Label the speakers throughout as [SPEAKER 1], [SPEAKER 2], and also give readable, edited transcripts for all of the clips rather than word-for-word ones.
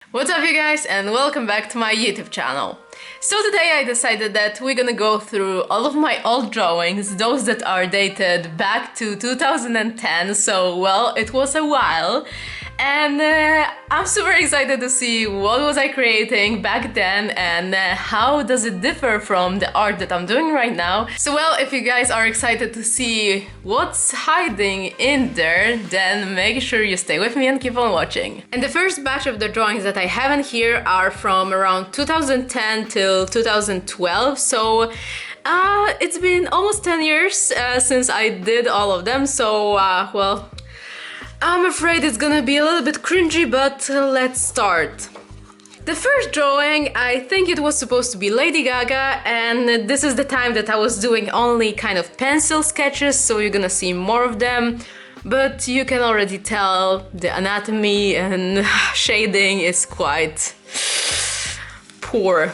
[SPEAKER 1] What's up you guys and welcome back to my YouTube channel. So today I decided that we're gonna go through all of my old drawings, those that are dated back to 2010, so well, it was a while. And I'm super excited to see what was I creating back then and how does it differ from the art that I'm doing right now. So well, if you guys are excited to see what's hiding in there, then make sure you stay with me and keep on watching. And the first batch of the drawings that I have in here are from around 2010 till 2012, so it's been almost 10 years since I did all of them, so well, I'm afraid it's gonna be a little bit cringy, but let's start. The first drawing, I think it was supposed to be Lady Gaga, and this is the time that I was doing only kind of pencil sketches, so you're gonna see more of them. But you can already tell the anatomy and shading is quite poor.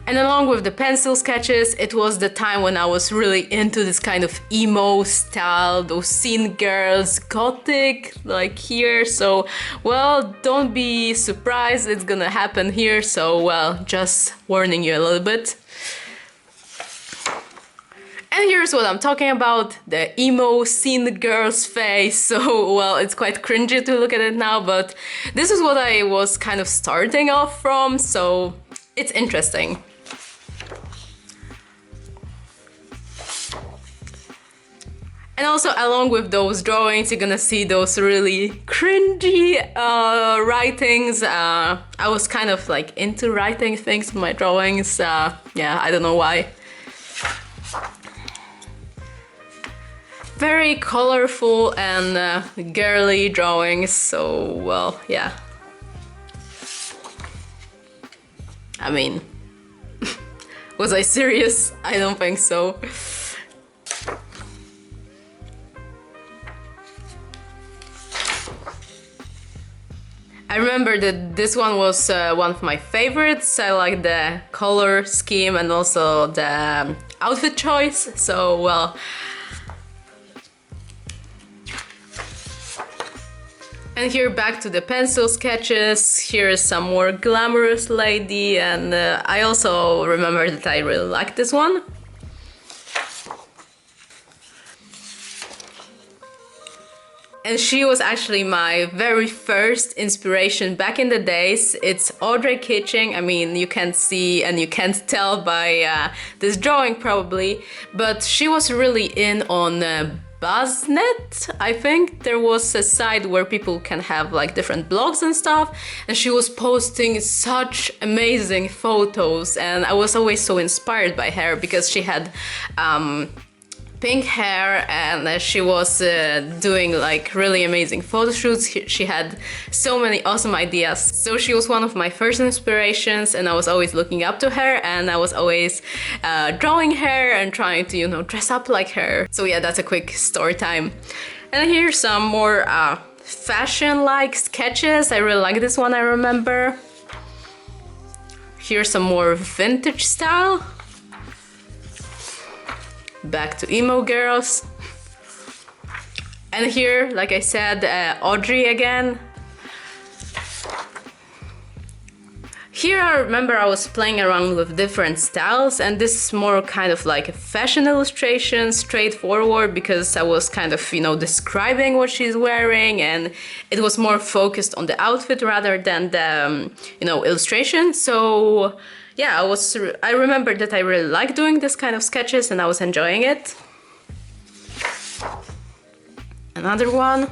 [SPEAKER 1] And along with the pencil sketches, it was the time when I was really into this kind of emo style, those scene girls, gothic, like here. So, well, don't be surprised, it's gonna happen here. So, well, just warning you a little bit. And here's what I'm talking about, the emo scene girl's face. So, well, it's quite cringy to look at it now, but this is what I was kind of starting off from, so it's interesting. And also, along with those drawings, you're gonna see those really cringy writings. I was kind of like into writing things in my drawings. Yeah, I don't know why. Very colorful and girly drawings, so well, yeah. I mean, was I serious? I don't think so. I remember that this one was one of my favorites. I like the color scheme and also the outfit choice, so well. And here back to the pencil sketches. Here is some more glamorous lady, and I also remember that I really liked this one. And she was actually my very first inspiration back in the days. It's Audrey Kitching. I mean, you can't see and you can't tell by this drawing probably, but she was really in on BuzzNet, I think. There was a site where people can have like different blogs and stuff, and she was posting such amazing photos, and I was always so inspired by her because she had pink hair and she was doing like really amazing photo shoots. She had so many awesome ideas. So she was one of my first inspirations, and I was always looking up to her, and I was always drawing her and trying to, you know, dress up like her. So yeah, that's a quick story time. And here's some more fashion-like sketches. I really like this one, I remember. Here's some more vintage style. Back to emo girls. And here, like I said, Audrey again. Here I remember I was playing around with different styles, and this is more kind of like a fashion illustration, straightforward, because I was kind of, you know, describing what she's wearing, and it was more focused on the outfit rather than the, you know, illustration. So yeah, I remember that I really like doing this kind of sketches and I was enjoying it. Another one.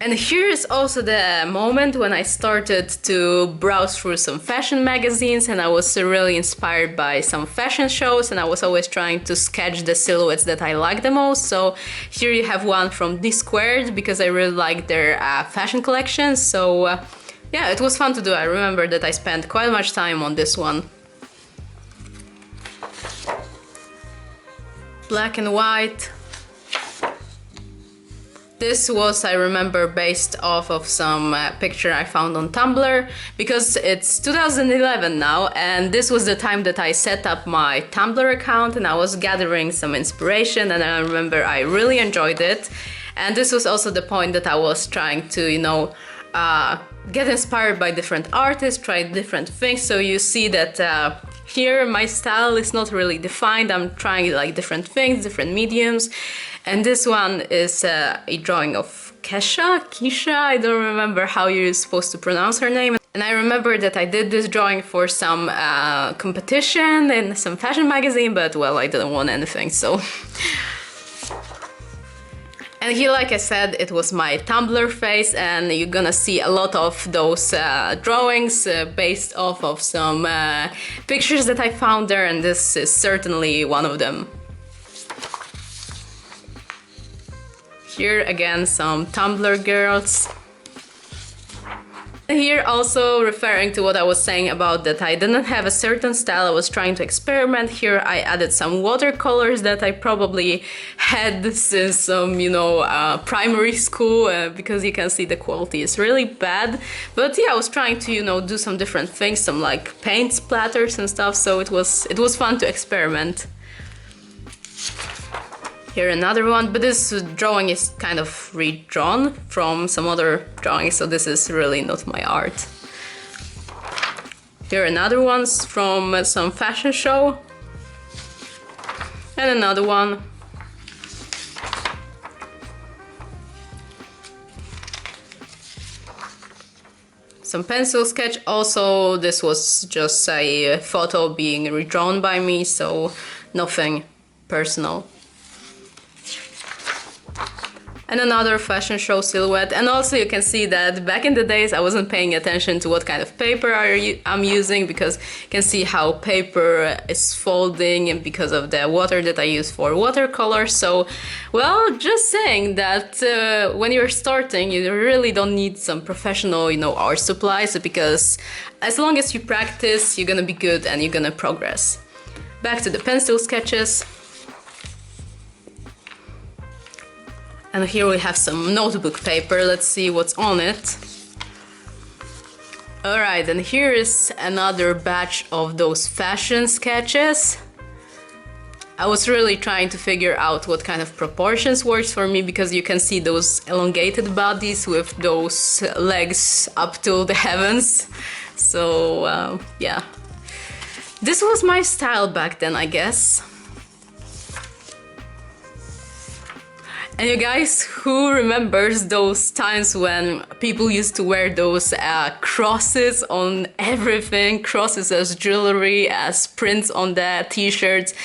[SPEAKER 1] And here is also the moment when I started to browse through some fashion magazines, and I was really inspired by some fashion shows, and I was always trying to sketch the silhouettes that I like the most. So here you have one from D Squared, because I really like their fashion collection. So yeah, it was fun to do. I remember that I spent quite much time on this one. Black and white. This was, I remember, based off of some picture I found on Tumblr, because it's 2011 now, and this was the time that I set up my Tumblr account and I was gathering some inspiration, and I remember I really enjoyed it. And this was also the point that I was trying to, you know, get inspired by different artists, try different things. So you see that here my style is not really defined. I'm trying like different things, different mediums. And this one is a drawing of Kesha, I don't remember how you're supposed to pronounce her name. And I remember that I did this drawing for some competition in some fashion magazine, but well, I didn't win anything, so. And here, like I said, it was my Tumblr face, and you're gonna see a lot of those drawings based off of some pictures that I found there, and this is certainly one of them. Here again, some Tumblr girls. Here also referring to what I was saying about that I didn't have a certain style, I was trying to experiment. Here I added some watercolors that I probably had since some, you know, primary school, because you can see the quality is really bad. But yeah, I was trying to, you know, do some different things, some like paint splatters and stuff, so it was fun to experiment. Here another one, but this drawing is kind of redrawn from some other drawings, so this is really not my art. Here another one's from some fashion show. And another one. Some pencil sketch. Also, this was just a photo being redrawn by me, so nothing personal. And another fashion show silhouette. And also you can see that back in the days I wasn't paying attention to what kind of paper I'm using, because you can see how paper is folding, and because of the water that I use for watercolor. So, well, just saying that when you're starting, you really don't need some professional, you know, art supplies, because as long as you practice, you're gonna be good and you're gonna progress. Back to the pencil sketches. And here we have some notebook paper. Let's see what's on it. Alright, and here is another batch of those fashion sketches. I was really trying to figure out what kind of proportions works for me, because you can see those elongated bodies with those legs up to the heavens. So, yeah. This was my style back then, I guess. And you guys, who remembers those times when people used to wear those crosses on everything, crosses as jewelry, as prints on the t-shirts?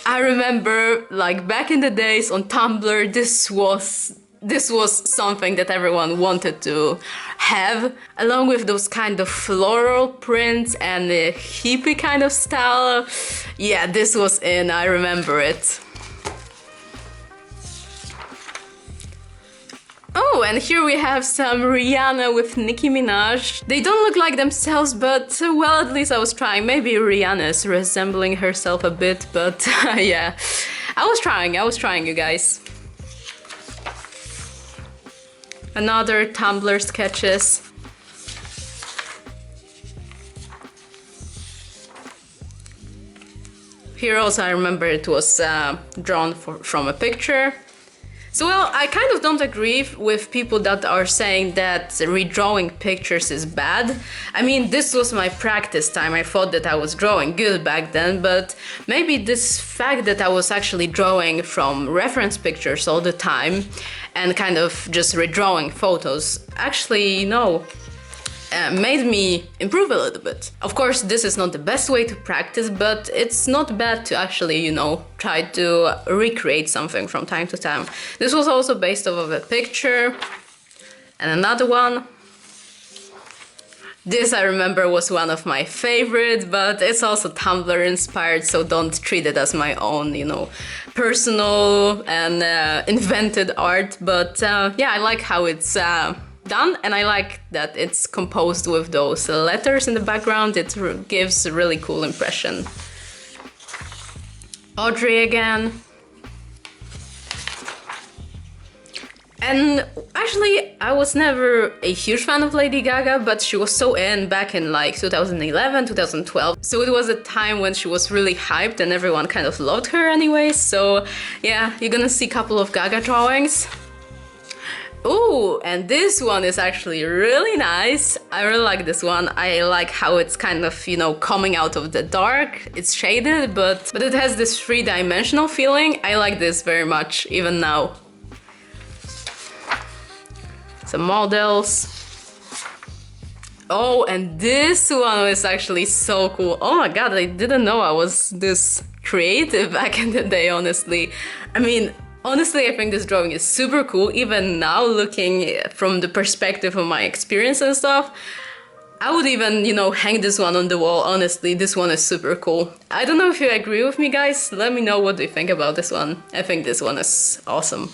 [SPEAKER 1] I remember, like, back in the days on Tumblr, this was something that everyone wanted to have, along with those kind of floral prints and the hippie kind of style. Yeah, this was in, I remember it. Oh, and here we have some Rihanna with Nicki Minaj. They don't look like themselves, but well, at least I was trying. Maybe Rihanna is resembling herself a bit, but yeah. I was trying, you guys. Another Tumblr sketches. Here also I remember it was drawn from a picture. So, well, I kind of don't agree with people that are saying that redrawing pictures is bad. I mean, this was my practice time. I thought that I was drawing good back then, but maybe this fact that I was actually drawing from reference pictures all the time and kind of just redrawing photos actually, you know, made me improve a little bit. Of course, this is not the best way to practice, but it's not bad to actually, you know, try to recreate something from time to time. This was also based off of a picture. And another one. This, I remember, was one of my favorites, but it's also Tumblr inspired, so don't treat it as my own, you know, personal and invented art. But yeah, I like how it's done, and I like that it's composed with those letters in the background. It gives a really cool impression. Audrey again. And actually, I was never a huge fan of Lady Gaga, but she was so in back in like 2011, 2012. So it was a time when she was really hyped and everyone kind of loved her anyway. So yeah, you're gonna see a couple of Gaga drawings. Ooh, and this one is actually really nice. I really like this one. I like how it's kind of, you know, coming out of the dark. It's shaded, but it has this three-dimensional feeling. I like this very much, even now. Some models. Oh, and this one was actually so cool. Oh my god, I didn't know I was this creative back in the day, honestly. I mean, honestly, I think this drawing is super cool, even now looking from the perspective of my experience and stuff. I would even, you know, hang this one on the wall, honestly. This one is super cool. I don't know if you agree with me, guys. Let me know what you think about this one. I think this one is awesome.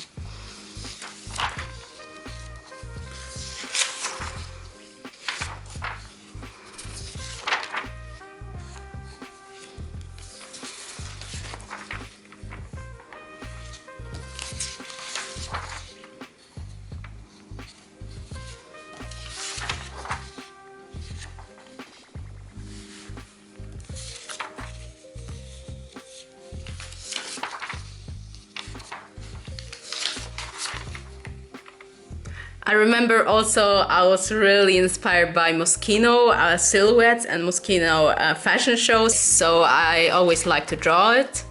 [SPEAKER 1] I remember also I was really inspired by Mosquito Silhouette and Mosquito fashion shows, so I always like to draw it.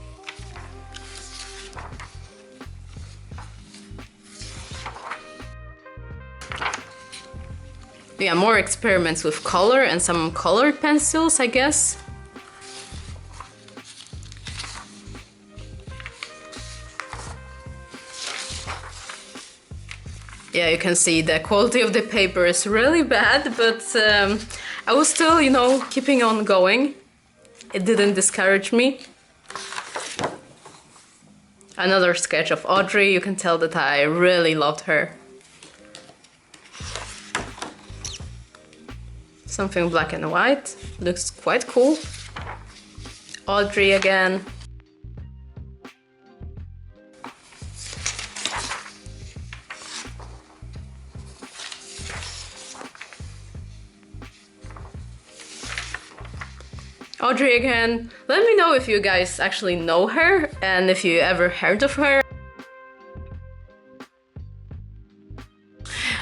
[SPEAKER 1] Yeah, more experiments with color and some colored pencils, I guess. Yeah, you can see the quality of the paper is really bad, but I was still, you know, keeping on going. It didn't discourage me. Another sketch of Audrey. You can tell that I really loved her. Something black and white. Looks quite cool. Audrey again. Audrey again. Let me know if you guys actually know her and if you ever heard of her.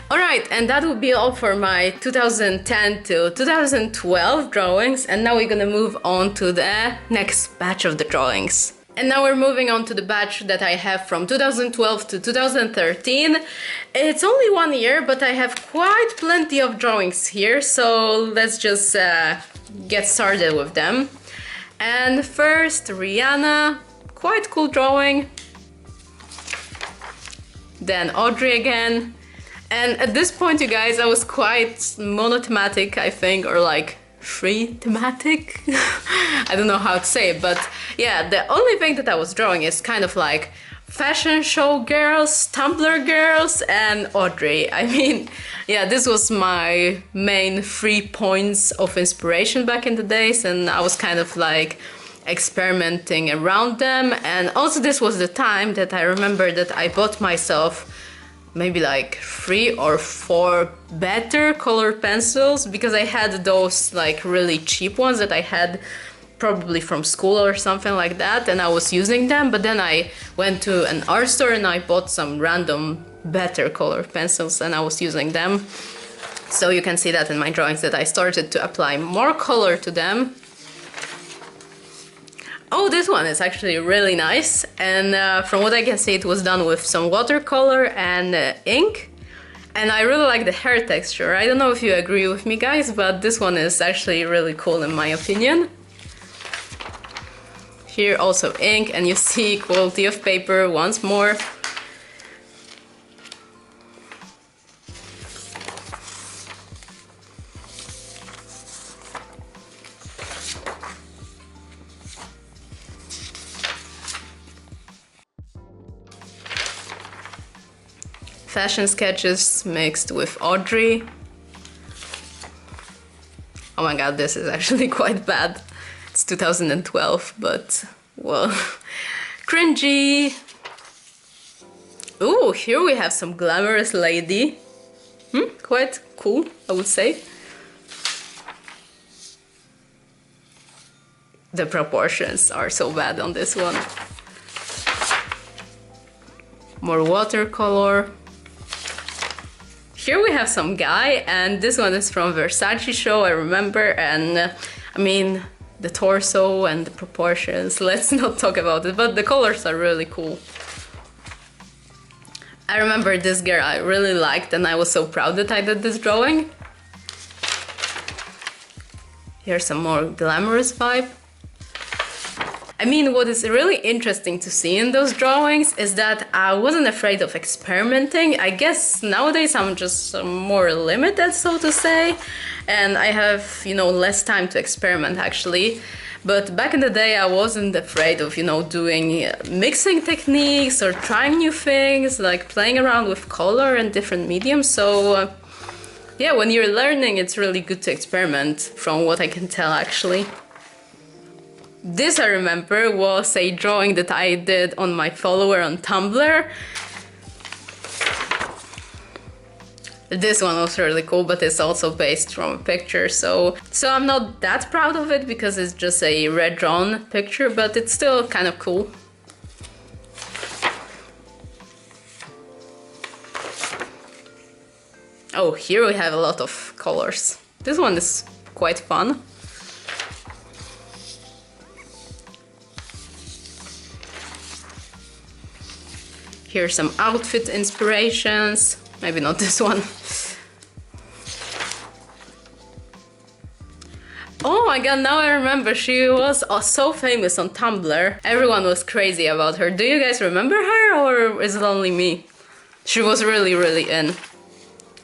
[SPEAKER 1] Alright, and that would be all for my 2010 to 2012 drawings, and now we're gonna move on to the next batch of the drawings. And now we're moving on to the batch that I have from 2012 to 2013. It's only 1 year, but I have quite plenty of drawings here, so let's just get started with them. And first, Rihanna, quite cool drawing. Then Audrey again. And at this point, you guys, I was quite monothematic, I think, or like free thematic. I don't know how to say it, but yeah, the only thing that I was drawing is kind of like fashion show girls, Tumblr girls, and Audrey. I mean, yeah, this was my main 3 points of inspiration back in the days, and I was kind of like experimenting around them. And also this was the time that I remember that I bought myself maybe like 3 or 4 better colored pencils, because I had those like really cheap ones that I had probably from school or something like that, and I was using them, but then I went to an art store and I bought some random better colored pencils and I was using them. So you can see that in my drawings that I started to apply more color to them. Oh, this one is actually really nice, and from what I can see, it was done with some watercolor and ink, and I really like the hair texture. I don't know if you agree with me, guys, but this one is actually really cool in my opinion. Here also ink, and you see quality of paper once more. Fashion sketches mixed with Audrey. Oh my god, this is actually quite bad. It's 2012, but well, cringy. Ooh, here we have some glamorous lady. Quite cool, I would say. The proportions are so bad on this one. More watercolor. Here we have some guy, and this one is from Versace show, I remember, and I mean, the torso and the proportions, let's not talk about it, but the colors are really cool. I remember this girl I really liked, and I was so proud that I did this drawing. Here's some more glamorous vibe. I mean, what is really interesting to see in those drawings is that I wasn't afraid of experimenting. I guess nowadays I'm just more limited, so to say, and I have, you know, less time to experiment actually. But back in the day I wasn't afraid of, you know, doing mixing techniques or trying new things, like playing around with color and different mediums. So yeah, when you're learning, it's really good to experiment, from what I can tell actually. This, I remember, was a drawing that I did on my follower on Tumblr. This one was really cool, but it's also based from a picture, so I'm not that proud of it because it's just a red drawn picture, but it's still kind of cool. Oh, here we have a lot of colors. This one is quite fun. Here's some outfit inspirations. Maybe not this one. Oh my god, now I remember, she was so famous on Tumblr. Everyone was crazy about her. Do you guys remember her, or is it only me? She was really, really in.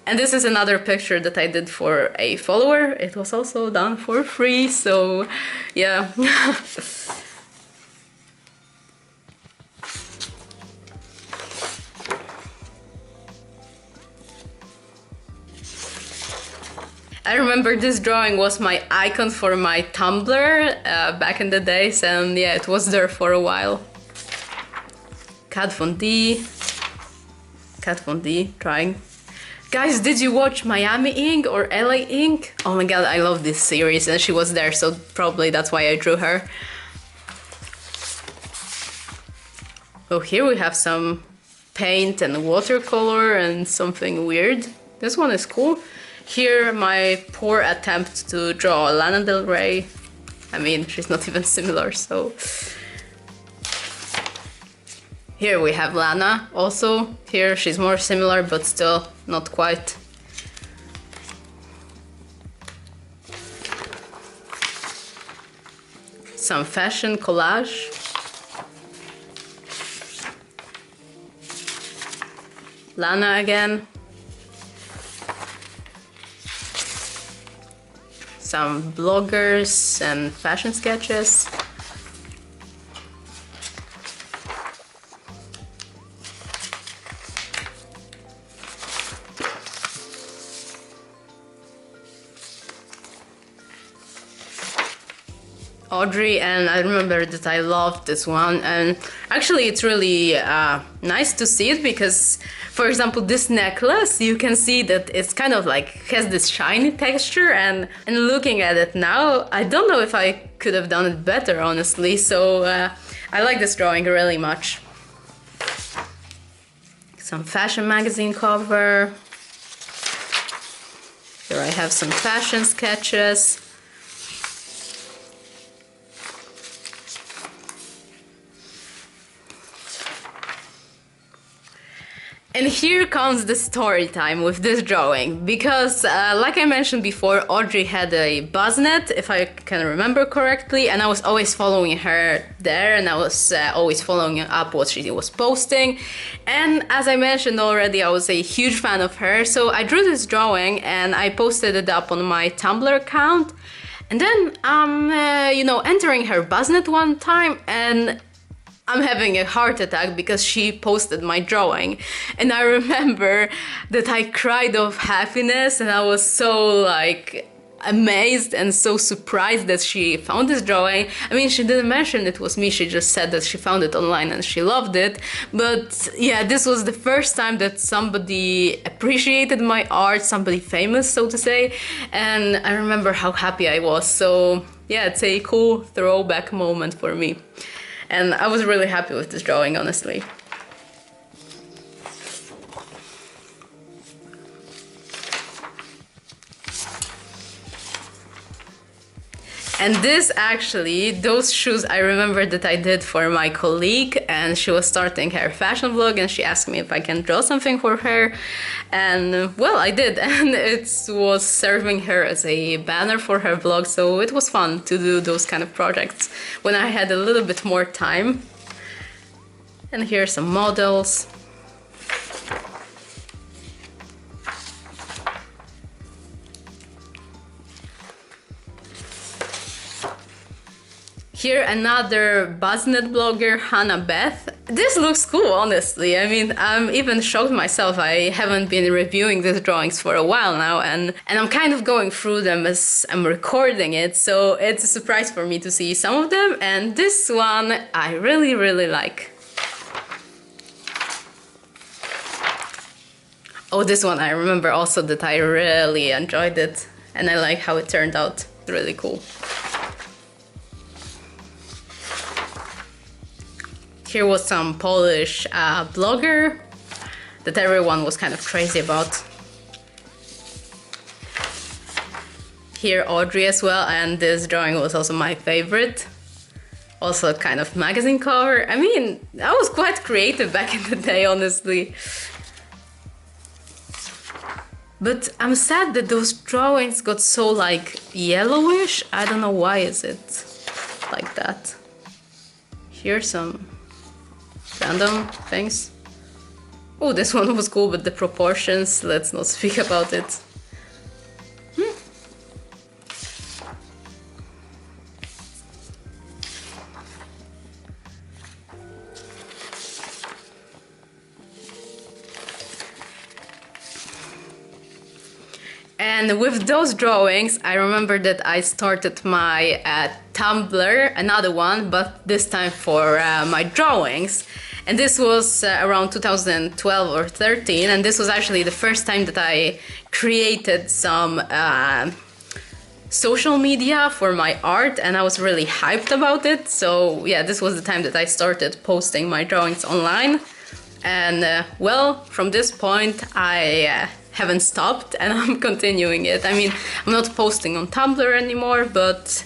[SPEAKER 1] And this is another picture that I did for a follower. It was also done for free, so yeah. I remember this drawing was my icon for my Tumblr back in the days, and yeah, it was there for a while. Kat Von D. Trying. Guys, did you watch Miami Ink or LA Ink? Oh my god, I love this series, and she was there, so probably that's why I drew her. Oh, here we have some paint and watercolor and something weird. This one is cool. Here, my poor attempt to draw Lana Del Rey. I mean, she's not even similar, so... Here we have Lana, also. Here she's more similar, but still not quite. Some fashion collage. Lana again. Some bloggers and fashion sketches. Audrey, and I remember that I loved this one, and actually it's really nice to see it because, for example, this necklace, you can see that it's kind of like has this shiny texture, and looking at it now, I don't know if I could have done it better, honestly, so I like this drawing really much. Some fashion magazine cover. Here I have some fashion sketches. And here comes the story time with this drawing, because like I mentioned before, Audrey had a Buzznet, if I can remember correctly, and I was always following her there, and I was always following up what she was posting. And as I mentioned already, I was a huge fan of her, so I drew this drawing and I posted it up on my Tumblr account. And then I'm, you know, entering her Buzznet one time, and I'm having a heart attack because she posted my drawing, and I remember that I cried of happiness, and I was so like, amazed and so surprised that she found this drawing. I mean, she didn't mention it was me, she just said that she found it online and she loved it. But yeah, this was the first time that somebody appreciated my art, somebody famous, so to say, and I remember how happy I was. So yeah, it's a cool throwback moment for me. And I was really happy with this drawing, honestly. And this actually, those shoes I remember that I did for my colleague, and she was starting her fashion vlog and she asked me if I can draw something for her. And well, I did, and it was serving her as a banner for her vlog, so it was fun to do those kind of projects when I had a little bit more time. And here are some models. Here another BuzzNet blogger, Hannah Beth. This looks cool, honestly. I mean, I'm even shocked myself. I haven't been reviewing these drawings for a while now, and I'm kind of going through them as I'm recording it, so it's a surprise for me to see some of them, and this one I really, really like. Oh, this one I remember also that I really enjoyed it, and I like how it turned out. Really cool. Here was some Polish blogger that everyone was kind of crazy about. Here Audrey as well, and this drawing was also my favorite. Also kind of magazine cover. I mean, I was quite creative back in the day, honestly. But I'm sad that those drawings got so like yellowish. I don't know why is it like that. Here's some random things. Oh, this one was cool with the proportions. Let's not speak about it. And with those drawings, I remember that I started my Tumblr, another one, but this time for my drawings. And this was around 2012 or 13, and this was actually the first time that I created some social media for my art, and I was really hyped about it. So yeah, this was the time that I started posting my drawings online. And well, from this point I haven't stopped, and I'm continuing it. I mean, I'm not posting on Tumblr anymore, but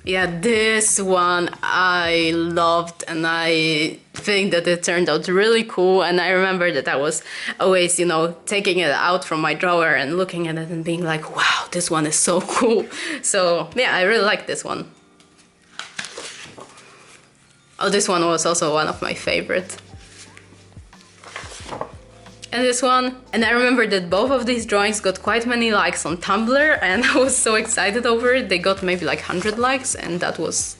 [SPEAKER 1] yeah, this one I loved, and I think that it turned out really cool. And I remember that I was always, you know, taking it out from my drawer and looking at it and being like, wow, this one is so cool. So yeah, I really like this one. Oh, this one was also one of my favorite. And this one. And I remember that both of these drawings got quite many likes on Tumblr, and I was so excited over it. They got maybe like 100 likes, and that was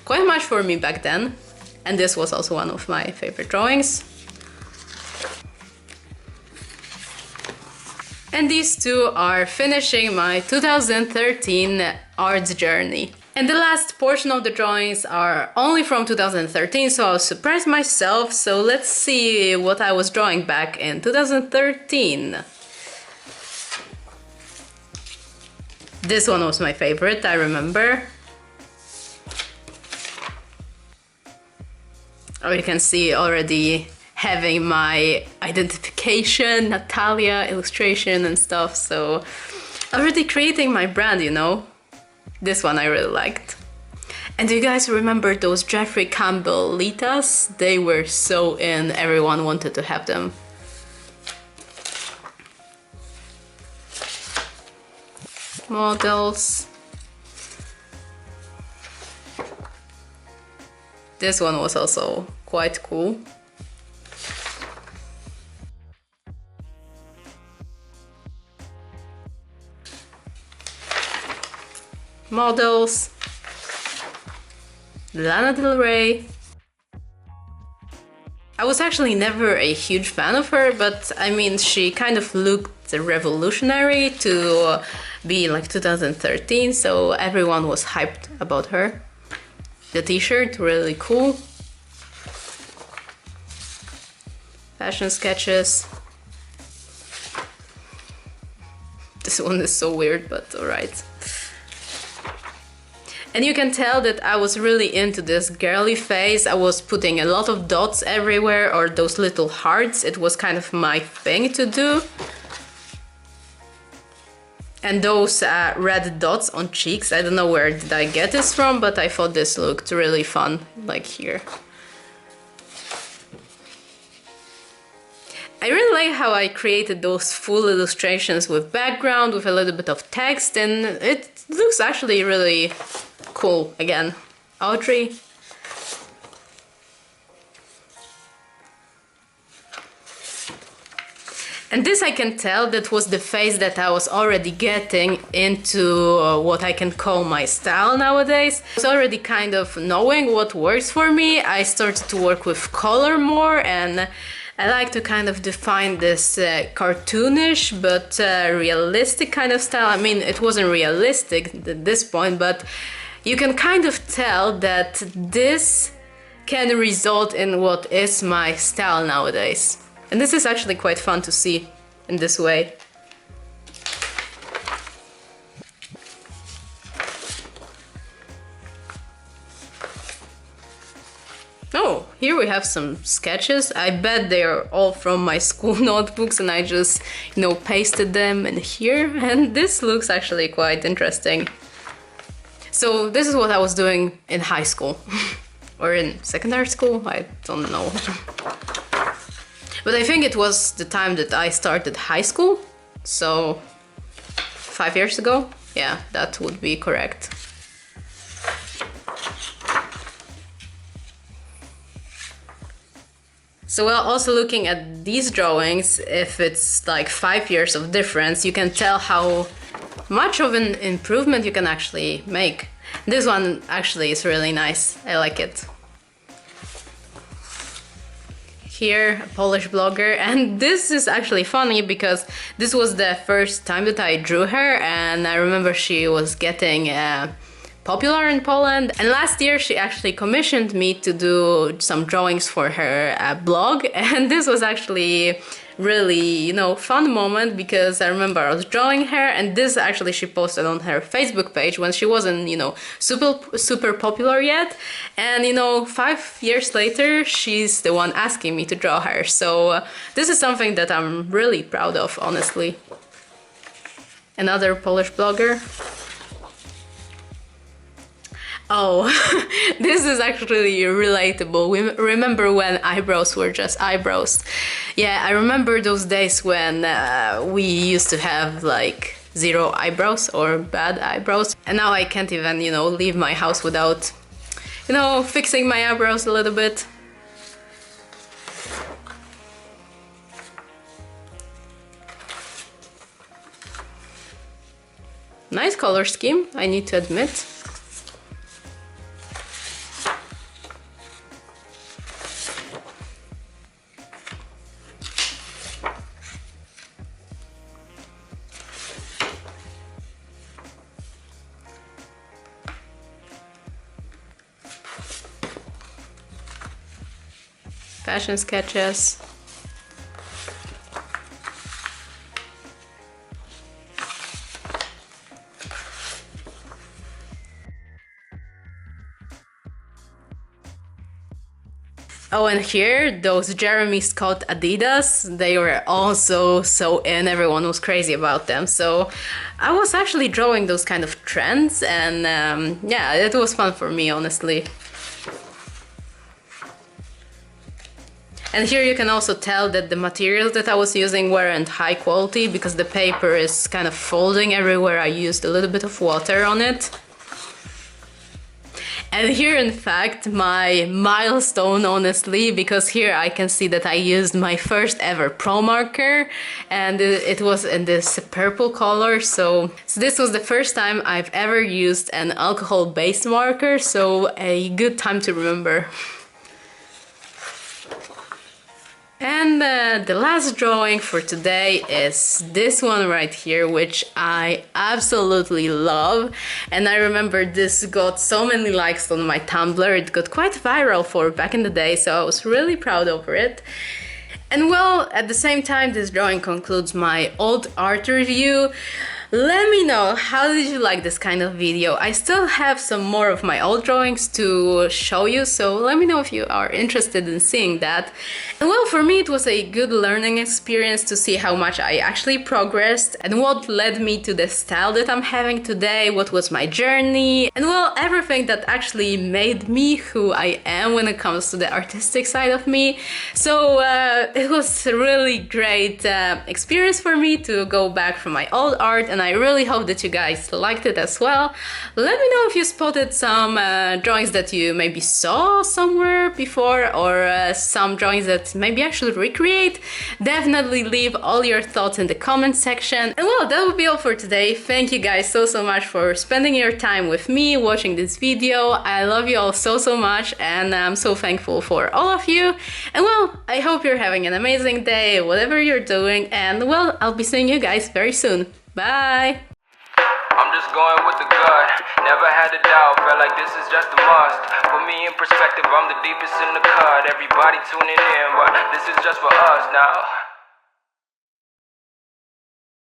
[SPEAKER 1] quite much for me back then. And this was also one of my favorite drawings. And these two are finishing my 2013 arts journey. And the last portion of the drawings are only from 2013, so I was surprised myself. So let's see what I was drawing back in 2013. This one was my favorite, I remember. Oh, you can see already having my identification, Natalia illustration and stuff, so already creating my brand, you know. This one I really liked. And do you guys remember those Jeffrey Campbell Litas? They were so in, everyone wanted to have them. Models. This one was also quite cool. Models. Lana Del Rey. I was actually never a huge fan of her, but I mean, she kind of looked revolutionary to be like 2013, so everyone was hyped about her. The t-shirt, really cool. Fashion sketches. This one is so weird, but alright. And you can tell that I was really into this girly phase. I was putting a lot of dots everywhere, or those little hearts. It was kind of my thing to do. And those red dots on cheeks, I don't know where did I get this from, but I thought this looked really fun, like here. I really like how I created those full illustrations with background, with a little bit of text, and it looks actually really cool. Again, Audrey. And this, I can tell, that was the phase that I was already getting into what I can call my style nowadays. I was already kind of knowing what works for me. I started to work with color more, and I like to kind of define this cartoonish but realistic kind of style. I mean, it wasn't realistic at this point, but you can kind of tell that this can result in what is my style nowadays. And this is actually quite fun to see in this way. Oh, here we have some sketches. I bet they are all from my school notebooks, and I just, you know, pasted them in here. And this looks actually quite interesting. So this is what I was doing in high school. Or in secondary school, I don't know. But I think it was the time that I started high school, so 5 years ago? Yeah, that would be correct. So while also looking at these drawings, if it's like 5 years of difference, you can tell how much of an improvement you can actually make. This one actually is really nice, I like it. Here, a Polish blogger, and this is actually funny because this was the first time that I drew her, and I remember she was getting popular in Poland, and last year she actually commissioned me to do some drawings for her blog, and this was actually really, you know, fun moment because I remember I was drawing her, and this actually she posted on her Facebook page when she wasn't, you know, super popular yet, and you know, 5 years later she's the one asking me to draw her, so this is something that I'm really proud of, honestly. Another Polish blogger. Oh, this is actually relatable. Remember when eyebrows were just eyebrows? Yeah, I remember those days when we used to have like 0 eyebrows or bad eyebrows. And now I can't even, you know, leave my house without, you know, fixing my eyebrows a little bit. Nice color scheme, I need to admit. Fashion sketches. Oh, and here, those Jeremy Scott Adidas, they were also so in, everyone was crazy about them. So I was actually drawing those kind of trends, and yeah, it was fun for me, honestly. And here you can also tell that the materials that I was using weren't high quality because the paper is kind of folding everywhere. I used a little bit of water on it. And here, in fact, my milestone, honestly, because here I can see that I used my first ever pro marker, and it was in this purple color. So this was the first time I've ever used an alcohol-based marker, so a good time to remember. And the last drawing for today is this one right here, which I absolutely love. And I remember this got so many likes on my Tumblr. It got quite viral for back in the day, so I was really proud over it. And well, at the same time, this drawing concludes my old art review. Let me know, how did you like this kind of video? I still have some more of my old drawings to show you, so let me know if you are interested in seeing that. And well, for me it was a good learning experience to see how much I actually progressed and what led me to the style that I'm having today, what was my journey, and well, everything that actually made me who I am when it comes to the artistic side of me. So it was a really great experience for me to go back from my old art, and I really hope that you guys liked it as well. Let me know if you spotted some drawings that you maybe saw somewhere before, or some drawings that maybe I should recreate. Definitely leave all your thoughts in the comment section. And well, that would be all for today. Thank you guys so much for spending your time with me, watching this video. I love you all so much, and I'm so thankful for all of you. And well, I hope you're having an amazing day, whatever you're doing, and well, I'll be seeing you guys very soon. Bye!
[SPEAKER 2] I'm just going with the gut, never had a doubt, felt like this is just a must. Put me in perspective, I'm the deepest in the cut. Everybody tuning in, but this is just for us now.